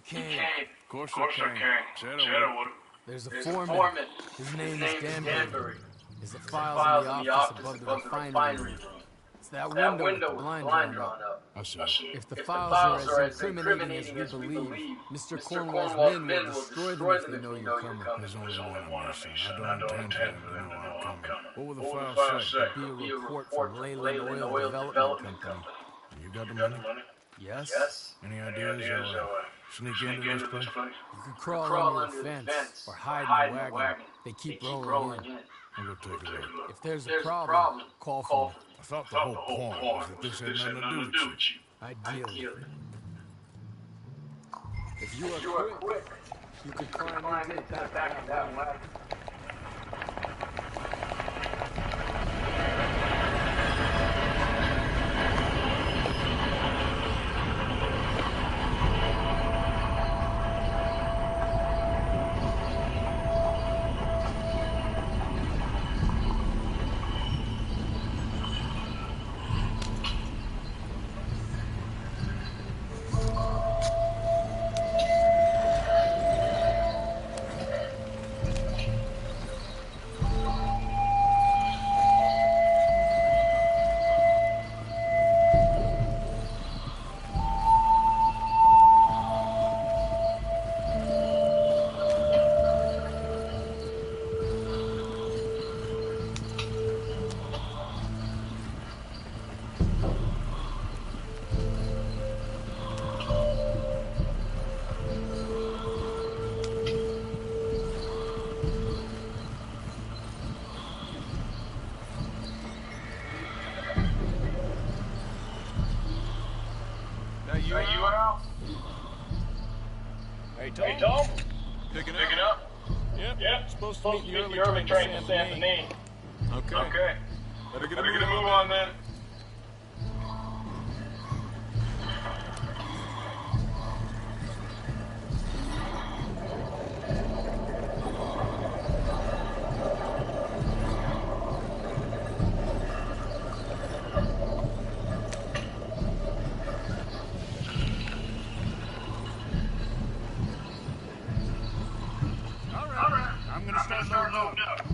can. Of course I can. Cheddar would. There's a foreman. His name is Danbury. There's the files in the office above the refinery room. It's that window with the blind drawn up. I see. If the files are as incriminating as we believe, Mr. Cornwall's men will destroy them if they know you're coming. There's only one mission. I don't intend for them to know I'm coming. What will the files say? There'll be a report from Leyland Oil Development Company. You got the money? Yes? Any ideas how sneak into this place? You could crawl under the fence or hide in the wagon. They keep rolling in. I'm gonna take a look. If there's a problem, call for me. I thought the whole point was that this had nothing to do with you. Ideally. If you are quick, you could climb into the back of that wagon. Hey, Tom? Picking up? Yep. Supposed to meet the early train this afternoon. Okay. Better get a move on then. I'm gonna start loading up.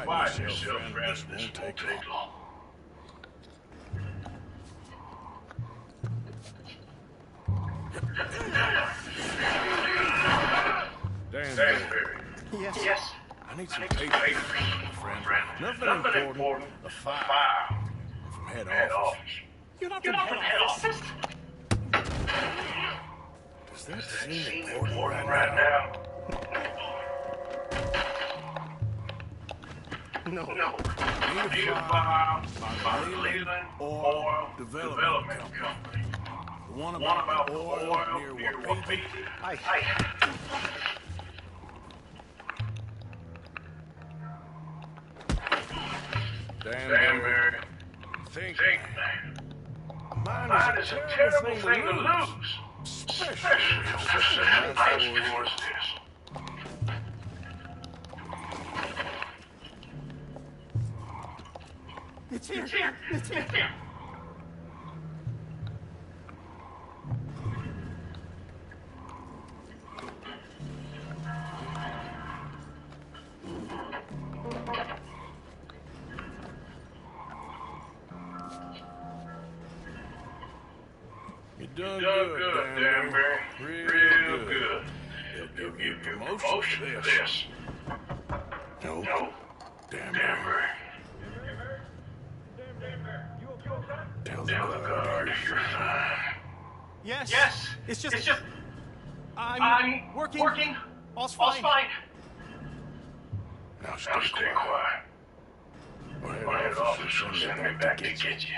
Quiet yourself, friend. This won't take long. Danbury. Yes. I need some papers, friend. Nothing important. A file from head office. You're not from head office. Does that seem important right now? No. Need a file by the Leyland Oil Development Company. The one about the oil near Wapiti. Danbury. Think, man. Mine is a terrible thing to lose. Especially if such a nice force is. It's here! It's here! You done good, Danbury. Real good. They'll give you promotion for this. No, Danbury. Tell the guard you're fine. Yes. It's just... I'm working. All's fine. Now stay quiet. My head officer will send me back to get you.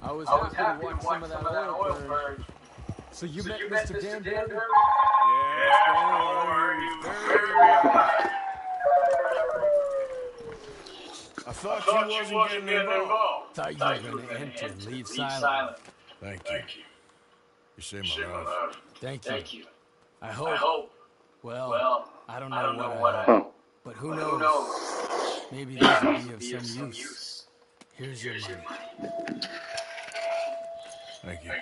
I was happy to watch some of that oil burn. So you met Mr. Danbury? Yes, don't worry. I thought you wasn't getting involved. Thought you were going to enter and leave silent. Thank you. You saved my life. Thank you. I hope. Well, I don't know what I hope. But who knows? Maybe this will be of some use. Here's your money. Thank you.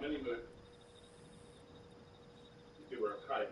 mini-moon. You were okay.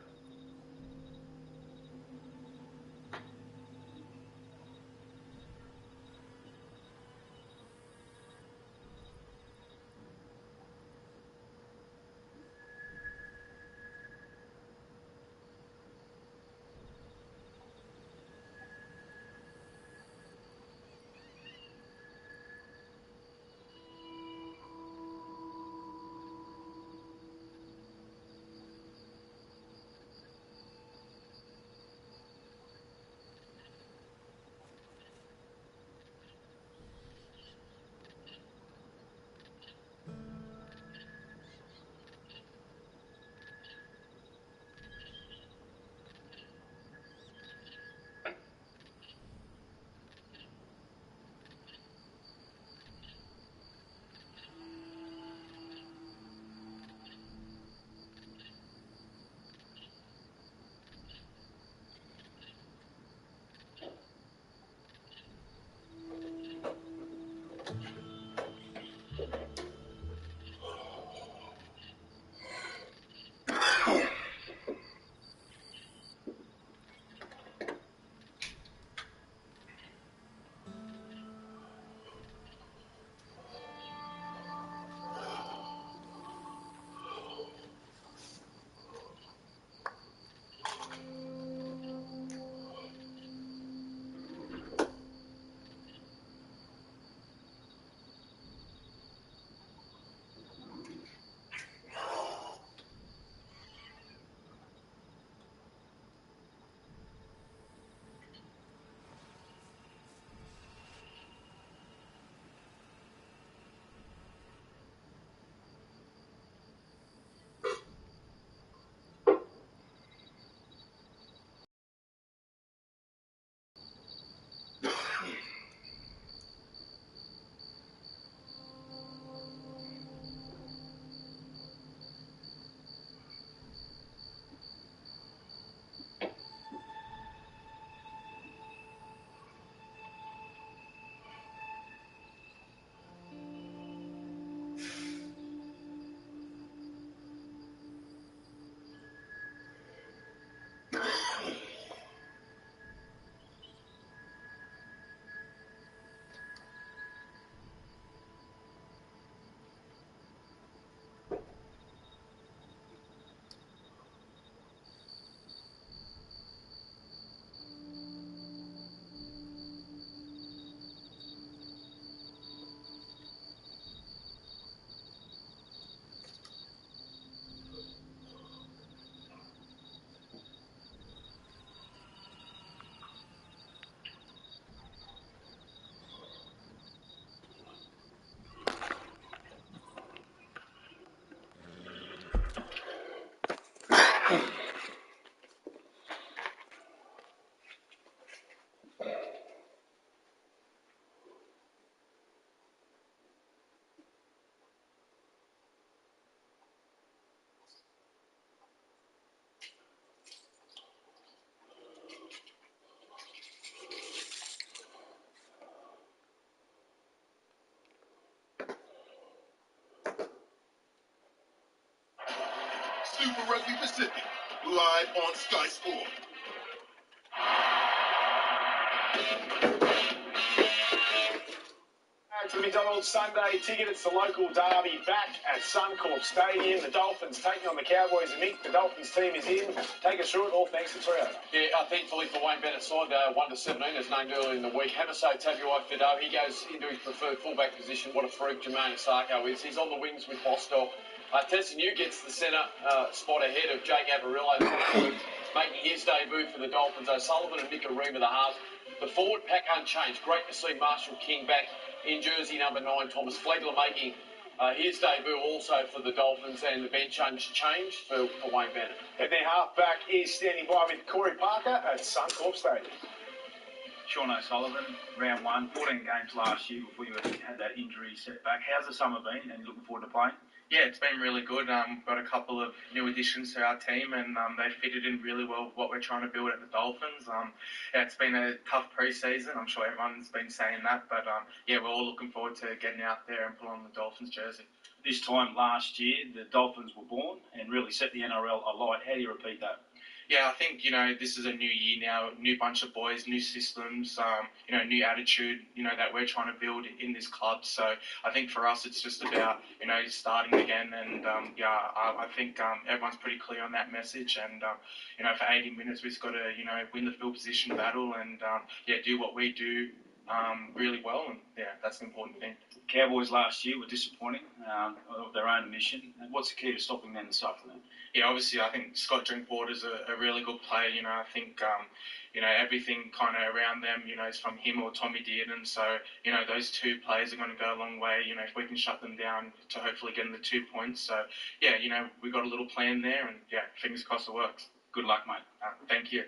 Super Rugby Pacific, live on Sky Sport. To the McDonald's Sunday ticket, it's the local derby back at Suncorp Stadium. The Dolphins taking on the Cowboys and Nick. The Dolphins team is in. Take us through it, all thanks to Toyota. Yeah, thankfully for Wayne Bennett's side, 1-17, as named earlier in the week. Hamaso Tabuai-Fidow, he goes into his preferred fullback position. What a freak Jermaine Asako is. He's on the wings with Bostock. Tessinu gets the centre spot ahead of Jake Avarillo, making his debut for the Dolphins. O'Sullivan and Nick Arima, the halves. The forward pack unchanged. Great to see Marshall King back in jersey number 9. Thomas Flegler making his debut also for the Dolphins, and the bench unchanged for Wayne Bennett. And their halfback is standing by with Corey Parker at Suncorp Stadium. Sean O'Sullivan, round 1, 14 games last year before you had that injury setback. How's the summer been, and you looking forward to playing? Yeah, it's been really good. We've got a couple of new additions to our team, and they fitted in really well with what we're trying to build at the Dolphins. Yeah, it's been a tough pre-season. I'm sure everyone's been saying that, but yeah, we're all looking forward to getting out there and putting on the Dolphins jersey. This time last year, the Dolphins were born and really set the NRL alight. How do you repeat that? Yeah, I think, this is a new year now, new bunch of boys, new systems, new attitude, that we're trying to build in this club. So I think for us, it's just about, starting again. And, I think everyone's pretty clear on that message. And, for 80 minutes, we've just got to, win the field position battle and, do what we do really well. And, that's the important thing. Cowboys last year were disappointing of their own admission. And what's the key to stopping them this afternoon? Yeah, obviously, I think Scott Drinkwater's a really good player. I think, everything kind of around them, is from him or Tommy Dearden. So, those two players are going to go a long way, if we can shut them down to hopefully getting the 2 points. So, yeah, we've got a little plan there and, fingers crossed it works. Good luck, mate. Thank you.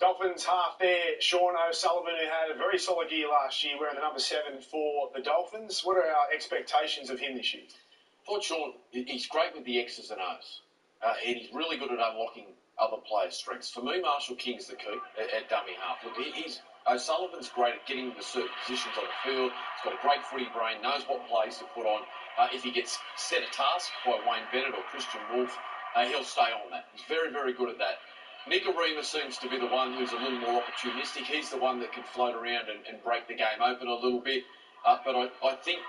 Dolphins half there, Sean O'Sullivan, who had a very solid year last year, wearing the number 7 for the Dolphins. What are our expectations of him this year? I thought Sean, he's great with the X's and O's, and he's really good at unlocking other players' strengths. For me, Marshall King's the key at dummy half. Look, O'Sullivan's great at getting into certain positions on the field. He's got a great footy brain, knows what plays to put on. If he gets set a task by Wayne Bennett or Christian Wolfe, he'll stay on that. He's very, very good at that. Nicarima seems to be the one who's a little more opportunistic. He's the one that can float around and break the game open a little bit. But I think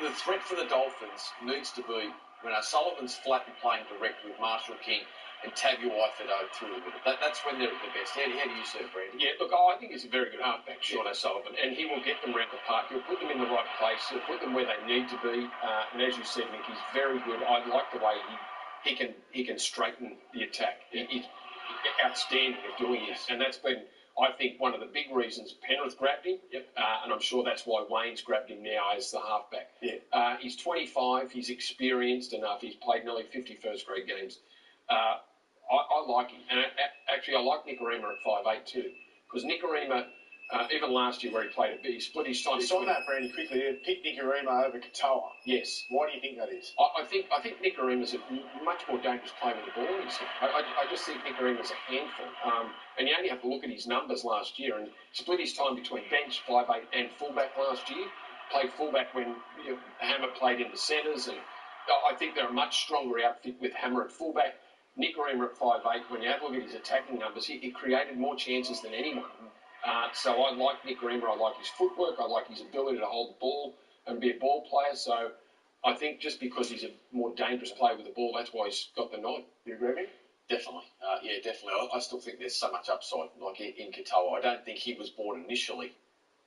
the threat for the Dolphins needs to be when O'Sullivan's flat and playing direct with Marshall King and Tabuai-Fidow through the middle. That's when they're at their best. How do you see it, Brandon? Yeah, look, I think he's a very good halfback, Sean O'Sullivan, and he will get them around the park. He'll put them in the right place. He'll put them where they need to be. And as you said, Nick, he's very good. I like the way he can straighten the attack. He's outstanding at doing it, and that's been, I think, one of the big reasons Penrith grabbed him, and I'm sure that's why Wayne's grabbed him now as the halfback. Yeah. He's 25, he's experienced enough, he's played nearly 50 first-grade games. I like him, and actually I like Nicarima at 5'8" too, because Nicarima, even last year where he played a bit, he split his time. Just on that, Brandy, quickly, pick Nicarima over Katoa. Yes. Why do you think that is? I think Nicarima's a much more dangerous player with the ball. I just think Nicarima's a handful. And you only have to look at his numbers last year and split his time between bench, 5'8", and fullback last year. Played fullback when Hammer played in the centres, and I think they're a much stronger outfit with Hammer at fullback. Nicarima at 5'8", when you have a look at his attacking numbers, he created more chances than anyone. So I like Nicarima, I like his footwork, I like his ability to hold the ball and be a ball player. So I think just because he's a more dangerous player with the ball, that's why he's got the nod. You agree with me? Definitely. Yeah, definitely. I still think there's so much upside, like in Katoa. I don't think he was bought initially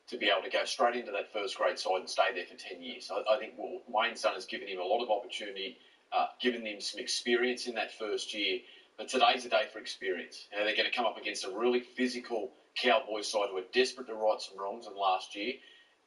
to be able to go straight into that first-grade side and stay there for 10 years. I think what Wayne's done has given him a lot of opportunity, given him some experience in that first year. But today's a day for experience. They're going to come up against a really physical Cowboys side who are desperate to right some wrongs than last year.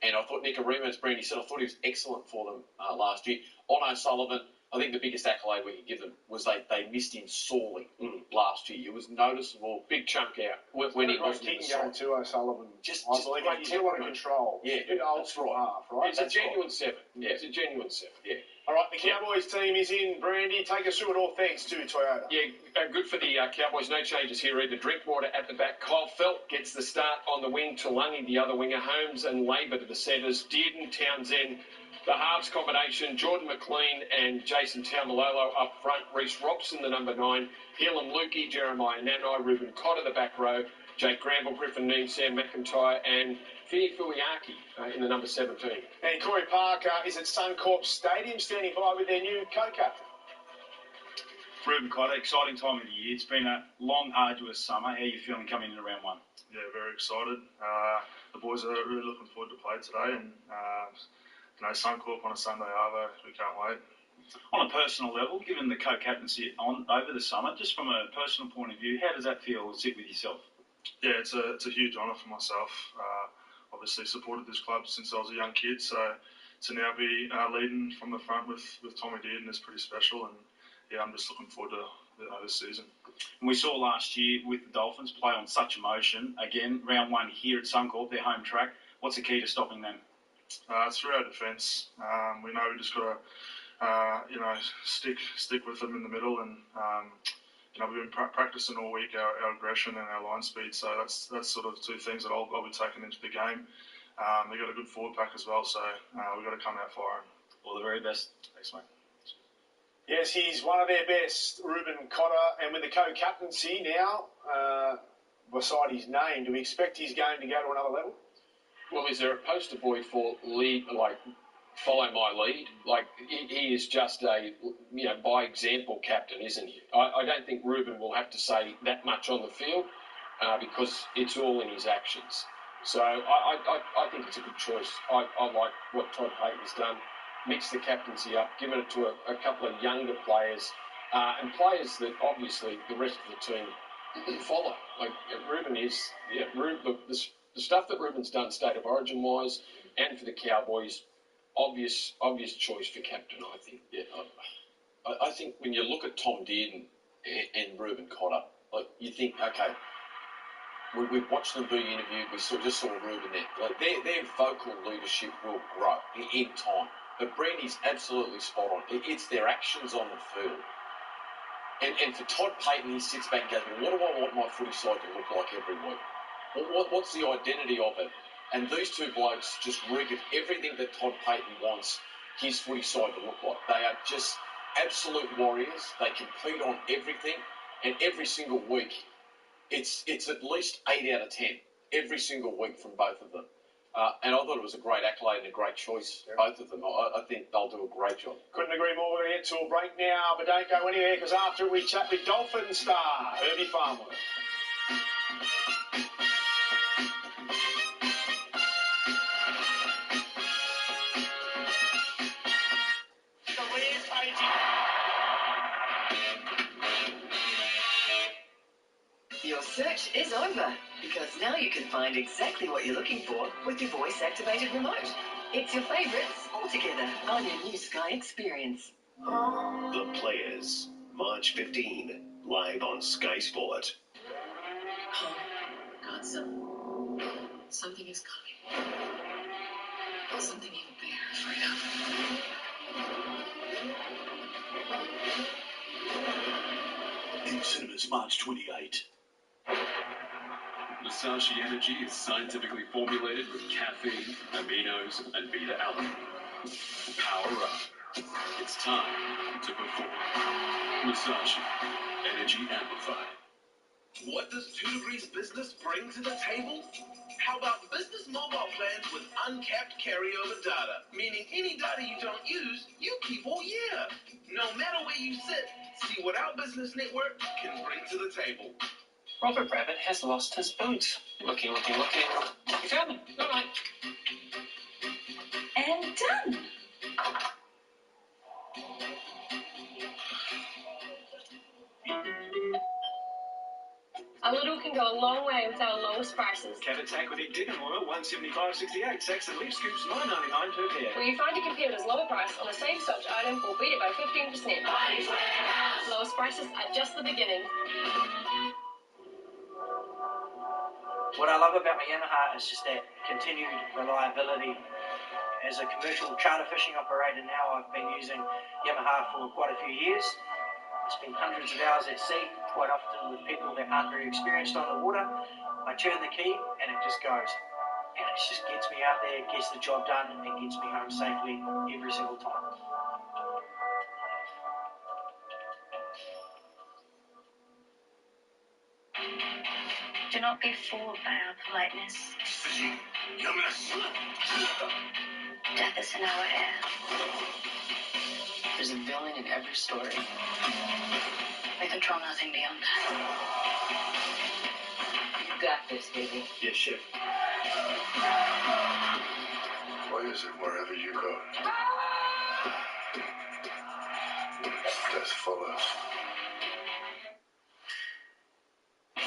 And I thought Nicarima, as Brandy said, I thought he was excellent for them last year. On O'Sullivan, I think the biggest accolade we could give them was they missed him sorely last year. It was noticeable. Big chunk out. When he was kicking game to O'Sullivan. Just great too under control. Yeah, that's right. Half, right? It's a genuine 7. Yeah. It's a genuine 7. Yeah. All right, the Cowboys team is in. Brandy, take us through it all thanks to Toyota. Yeah, good for the Cowboys. No changes here either. Drinkwater at the back. Kyle Felt gets the start on the wing. Talangi, the other winger. Holmes and Labour to the centres. Dearden, Townsend, the halves combination. Jordan McLean and Jason Taumalolo up front. Reece Robson, the number 9. Helam Lukey, Jeremiah Nanai, Ruben Cotter, the back row. Jake Gramble, Griffin Neem, Sam McIntyre, and Fini Fuliaki in the number 17. And Corey Parker is at Suncorp Stadium, standing by with their new co-captain. Ruben Cotter, exciting time of the year. It's been a long, arduous summer. How are you feeling coming into round 1? Yeah, very excited. The boys are really looking forward to play today, and Suncorp on a Sunday arvo, we can't wait. On a personal level, given the co-captaincy over the summer, just from a personal point of view, how does that feel to sit with yourself? Yeah, it's a huge honour for myself. Obviously supported this club since I was a young kid, so to now be leading from the front with Tommy Dearden is pretty special, and yeah, I'm just looking forward to this season. And we saw last year with the Dolphins play on such emotion. Again, round one here at Suncorp, their home track. What's the key to stopping them? It's through our defence. We know we just got to, stick with them in the middle, and we've been practicing all week our aggression and our line speed. So that's sort of two things that I'll be taking into the game. They've got a good forward pack as well, so we've got to come out firing. All the very best. Thanks, mate. Yes, he's one of their best, Ruben Cotter, and with the co-captaincy now beside his name, do we expect his game to go to another level? Well, is there a poster boy for lead, like follow my lead? Like he is just a, by example captain, isn't he? I don't think Ruben will have to say that much on the field because it's all in his actions. So I think it's a good choice. I like what Todd Payton's done. Mix the captaincy up, given it to a couple of younger players and players that obviously the rest of the team follow. Like Ruben is, the stuff that Ruben's done state of origin wise and for the Cowboys, obvious choice for captain, I think. Yeah, I think when you look at Tom Dearden and Ruben Cotter, like you think, okay, we've watched them be interviewed. We just saw Ruben there. Like their vocal leadership will grow in time. But Brandy's absolutely spot on. It's their actions on the field. And for Todd Payton, he sits back and goes, well, what do I want my footy side to look like every week? What's the identity of it? And these two blokes just reek of everything that Todd Payton wants his footy side to look like. They are just absolute warriors. They compete on everything. And every single week, it's at least 8 out of 10. Every single week from both of them. And I thought it was a great accolade and a great choice, both of them. I think they'll do a great job. Couldn't agree more. We're going to get to a break now, but don't go anywhere because after we chat with Dolphin star Herbie Farnworth. Your search is over, because now you can find exactly what you're looking for with your voice-activated remote. It's your favourites all together on your new Sky experience. The Players, March 15, live on Sky Sport. Godson, something is coming. Something you bear, Freedom. In cinemas, March 28. Musashi Energy is scientifically formulated with caffeine, aminos, and beta-alanine. Power up. It's time to perform. Musashi Energy Amplified. What does 2 Degrees Business bring to the table? How about business mobile plans with uncapped carryover data? Meaning any data you don't use, you keep all year. No matter where you sit, see what our business network can bring to the table. Robert Rabbit has lost his boots. Looking. He found them. All right. And done. A little can go a long way with our lowest prices. Cat attack with dipping oil, $175.68. Saxon leaf scoops, $9.99 per pair. Where you find a competitor's lower price on the same stocked item or beat it by 15%. Lowest prices are just the beginning. What I love about my Yamaha is just that continued reliability. As a commercial charter fishing operator now, I've been using Yamaha for quite a few years. I spend hundreds of hours at sea, quite often with people that aren't very experienced on the water. I turn the key and it just goes. And it just gets me out there, gets the job done, and gets me home safely every single time. Do not be fooled by our politeness. Death is in our air. There's a villain in every story. We control nothing beyond that. You got this, baby. Yes, Chef. Why is it wherever you go? Death follows.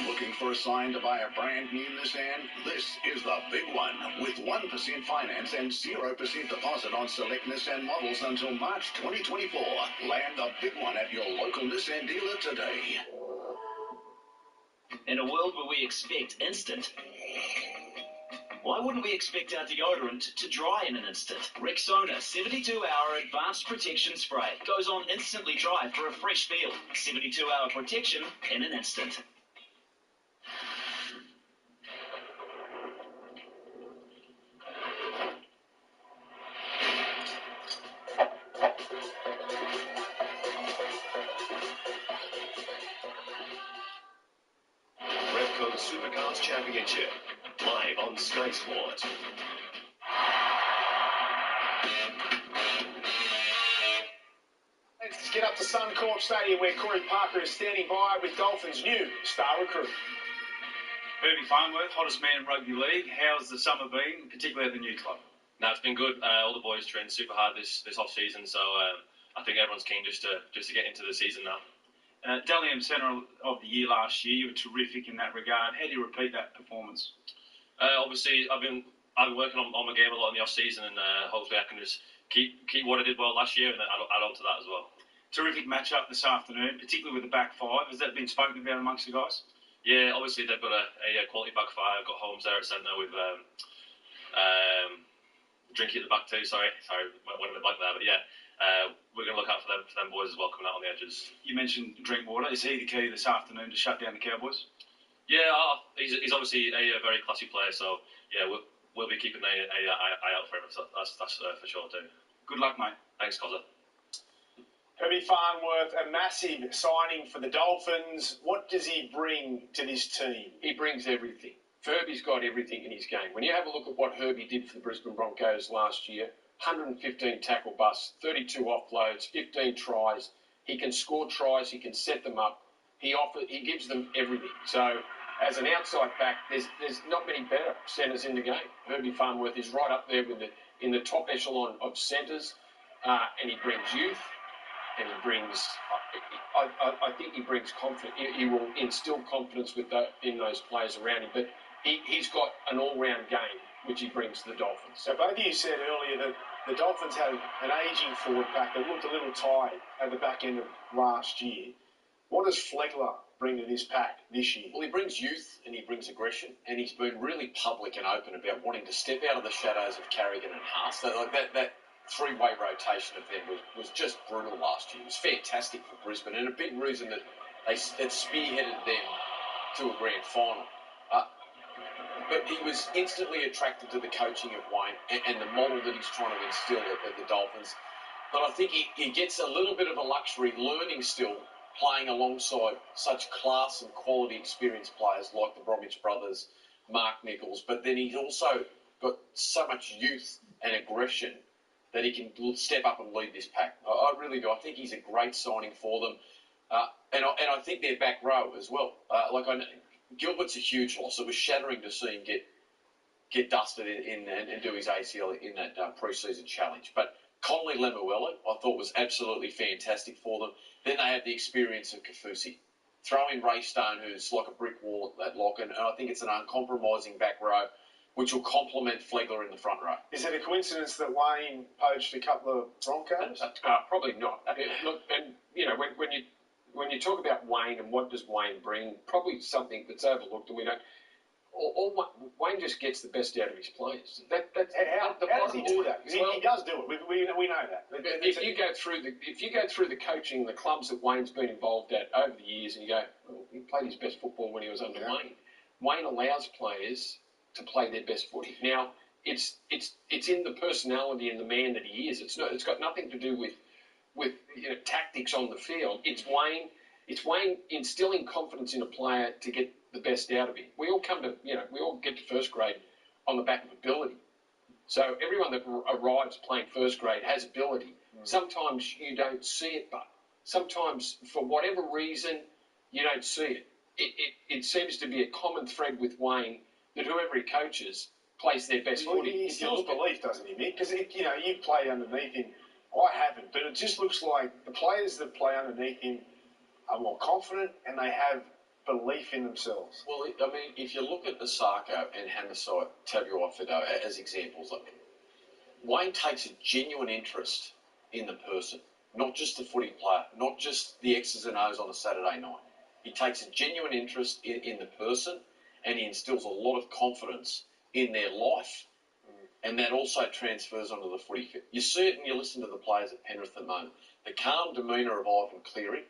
Look Looking for a sign to buy a brand new Nissan? This is the big one. With 1% finance and 0% deposit on select Nissan models until March 2024. Land the big one at your local Nissan dealer today. In a world where we expect instant, why wouldn't we expect our deodorant to dry in an instant? Rexona 72-hour advanced protection spray goes on instantly dry for a fresh feel. 72-hour protection in an instant. Repco Supercars Championship, live on Sky Sport. Let's get up to Suncorp Stadium where Corey Parker is standing by with Dolphins' new star recruit. Herbie Farnworth, hottest man in rugby league. How's the summer been, particularly at the new club? No, it's been good. All the boys trained super hard this off season, so I think everyone's keen just to get into the season now. Dalian Centre of the Year last year, you were terrific in that regard. How do you repeat that performance? Obviously, I've been working on my game a lot in the off season, and hopefully I can just keep what I did well last year and then add on to that as well. Terrific matchup this afternoon, particularly with the back five. Has that been spoken about amongst the guys? Yeah, obviously they've got a quality back five. I've got Holmes there at centre with Drinky at the back too. Sorry, went a bit blank there, but yeah, we're going to look out for them boys as well coming out on the edges. You mentioned Drinkwater. Is he the key this afternoon to shut down the Cowboys? Yeah, he's obviously a very classy player, so yeah, we'll be keeping an eye out for him. So that's for sure too. Good luck, mate. Thanks, Cozza. Herbie Farnworth, a massive signing for the Dolphins. What does he bring to this team? He brings everything. Herbie's got everything in his game. When you have a look at what Herbie did for the Brisbane Broncos last year, 115 tackle busts, 32 offloads, 15 tries. He can score tries. He can set them up. He gives them everything. So, as an outside back, there's not many better centres in the game. Herbie Farnworth is right up there in the top echelon of centres, and he brings youth. And he brings, I think he brings confidence. He will instill confidence in those players around him. But he's got an all-round game, which he brings to the Dolphins. So both of you said earlier that the Dolphins had an ageing forward pack that looked a little tired at the back end of last year. What does Flegler bring to this pack this year? Well, he brings youth and he brings aggression, and he's been really public and open about wanting to step out of the shadows of Carrigan and Haas. So like that three-way rotation of them was just brutal last year. It was fantastic for Brisbane, and a big reason that spearheaded them to a grand final. But he was instantly attracted to the coaching of Wayne and the model that he's trying to instill at the Dolphins. But I think he gets a little bit of a luxury learning still, playing alongside such class and quality experienced players like the Bromwich brothers, Mark Nichols. But then he's also got so much youth and aggression that he can step up and lead this pack. I really do. I think he's a great signing for them. And I think their back row as well. Gilbert's a huge loss. It was shattering to see him get dusted and do his ACL in that pre-season challenge. But Connolly Lemuelu, I thought was absolutely fantastic for them. Then they had the experience of Kafusi. Throw in Ray Stone, who's like a brick wall at lock, and I think it's an uncompromising back row, which will complement Flegler in the front row. Is it a coincidence that Wayne poached a couple of Broncos? Probably not. Look, and you know, when you talk about Wayne and what does Wayne bring, probably something that's overlooked, and we don't. Wayne just gets the best out of his players. How does he do that? Because he does do it. We know that. If you go through the coaching, the clubs that Wayne's been involved at over the years, and you go, well, he played his best football when he was under Wayne. Wayne allows players to play their best footy. Now, it's in the personality and the man that he is. It's got nothing to do with tactics on the field. It's Wayne instilling confidence in a player to get the best out of him. We all get to first grade on the back of ability. So everyone that arrives playing first grade has ability. Sometimes you don't see it, but sometimes for whatever reason you don't see it. It seems to be a common thread with Wayne that whoever he coaches plays their best footy. He instills belief, doesn't he, Mick? Because you play underneath him. I haven't, but it just looks like the players that play underneath him are more confident and they have belief in themselves. Well, I mean, if you look at Osako and Hamasai Tabuai-Fidow as examples, Wayne takes a genuine interest in the person, not just the footy player, not just the X's and O's on a Saturday night. He takes a genuine interest in the person, and he instills a lot of confidence in their life. And that also transfers onto the footy field. You see it and you listen to the players at Penrith at the moment. The calm demeanour of Ivan Cleary.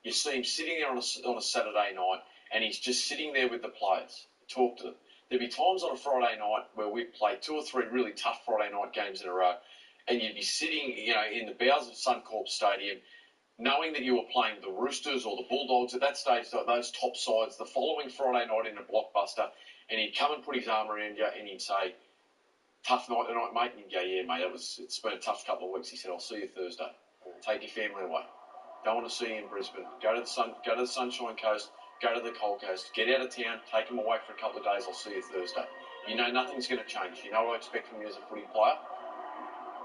You see him sitting there on a Saturday night, and he's just sitting there with the players, talk to them. There'd be times on a Friday night where we'd play 2 or 3 really tough Friday night games in a row, and you'd be sitting, in the bowels of Suncorp Stadium, knowing that you were playing the Roosters or the Bulldogs at that stage, those top sides, the following Friday night in a blockbuster, and he'd come and put his arm around you, and he'd say, "Tough night tonight, mate," and you'd go, "Yeah, mate, it's been a tough couple of weeks." He said, "I'll see you Thursday. Take your family away. Don't want to see you in Brisbane. Go to the Sunshine Coast. Go to the Cold Coast. Get out of town. Take them away for a couple of days. I'll see you Thursday. You know nothing's going to change. You know what I expect from you as a footy player.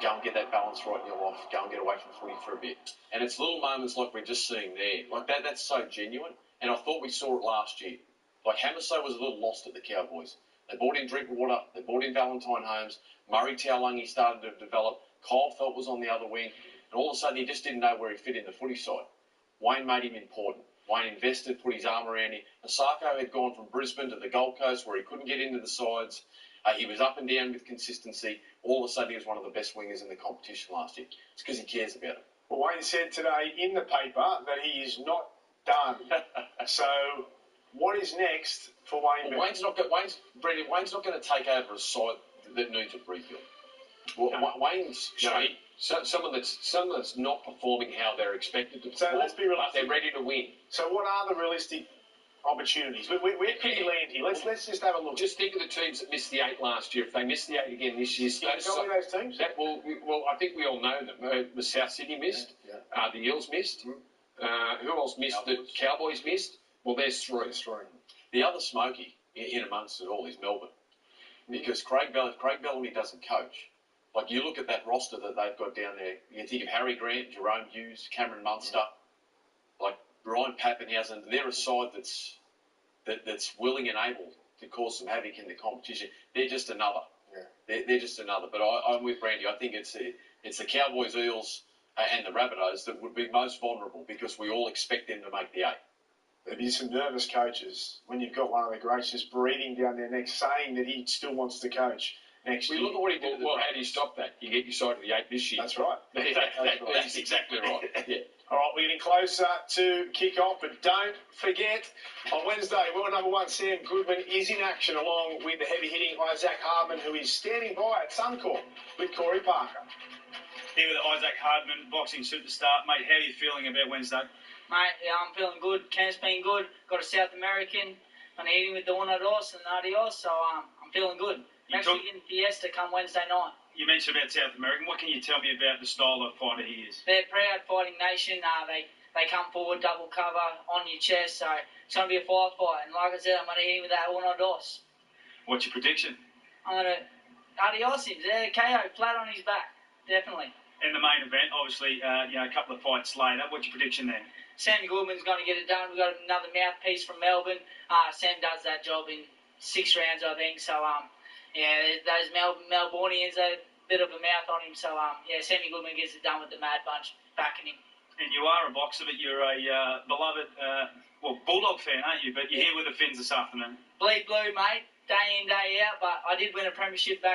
Go and get that balance right in your life. Go and get away from footy for a bit." And it's little moments like we're just seeing there. Like that's so genuine. And I thought we saw it last year. Like Hamasai was a little lost at the Cowboys. They brought in Drinkwater. They brought in Valentine Holmes. Murray Taulungi started to develop. Kyle Felt was on the other wing. And all of a sudden, he just didn't know where he fit in the footy side. Wayne made him important. Wayne invested, put his arm around him. Osako had gone from Brisbane to the Gold Coast where he couldn't get into the sides. He was up and down with consistency. All of a sudden, he was one of the best wingers in the competition last year. It's because he cares about it. Well, Wayne said today in the paper that he is not done. So, what is next for Wayne? Well, Wayne's not going to take over a side that needs a rebuild. Well, Wayne's someone that's not performing how they're expected to perform. So let's be realistic. They're ready to win. So what are the realistic opportunities? Where can you land here? Let's just have a look. Just think of the teams that missed the 8 last year. If they miss the 8 again this year, Can you tell me those teams? Well, I think we all know them. The South Sydney missed. The Eels missed. Who else missed? Cowboys. The Cowboys missed. Well, there's 3. The other smoky in amongst it all is Melbourne, because Craig Bellamy doesn't coach. Like, you look at that roster that they've got down there, you think of Harry Grant, Jerome Hughes, Cameron Munster, like Ryan Pappenhausen. They're a side that's willing and able to cause some havoc in the competition. They're just another. They're just another. But I'm with Brandy. I think it's the Cowboys, Eels, and the Rabbitohs that would be most vulnerable, because we all expect them to make the 8. There'd be some nervous coaches when you've got one of the greats just breathing down their neck, saying that he still wants to coach next year. Look at what he did. Well, how do you stop that? You get your side to the 8 this year. That's right. That's exactly right. Yeah. All right, we're getting closer to kick-off, but don't forget, on Wednesday, world number 1 Sam Goodman is in action, along with the heavy-hitting Isaac Hardman, who is standing by at Suncorp with Corey Parker. Here with Isaac Hardman, boxing superstar. Mate, how are you feeling about Wednesday? Mate, yeah, I'm feeling good. Camp's been good. Got a South American. I'm eating with the Uno Dos and Adios, so I'm feeling good. I'm actually getting Fiesta come Wednesday night. You mentioned about South American. What can you tell me about the style of fighter he is? They're proud fighting nation. They come forward, double cover on your chest, so it's going to be a firefight. And like I said, I'm going to hit him with that Uno Dos. What's your prediction? I'm going to Adios him. KO, flat on his back. Definitely. In the main event, obviously, a couple of fights later. What's your prediction there? Sam Goodman's going to get it done. We've got another mouthpiece from Melbourne. Sam does that job in 6 rounds, I think. So, those Melbournians, a bit of a mouth on him. So, Sammy Goodman gets it done with the Mad Bunch backing him. And you are a boxer, but you're a beloved, Bulldog fan, aren't you? But you're here with the Fins this afternoon. Bleed blue, mate. Day in, day out. But I did win a premiership back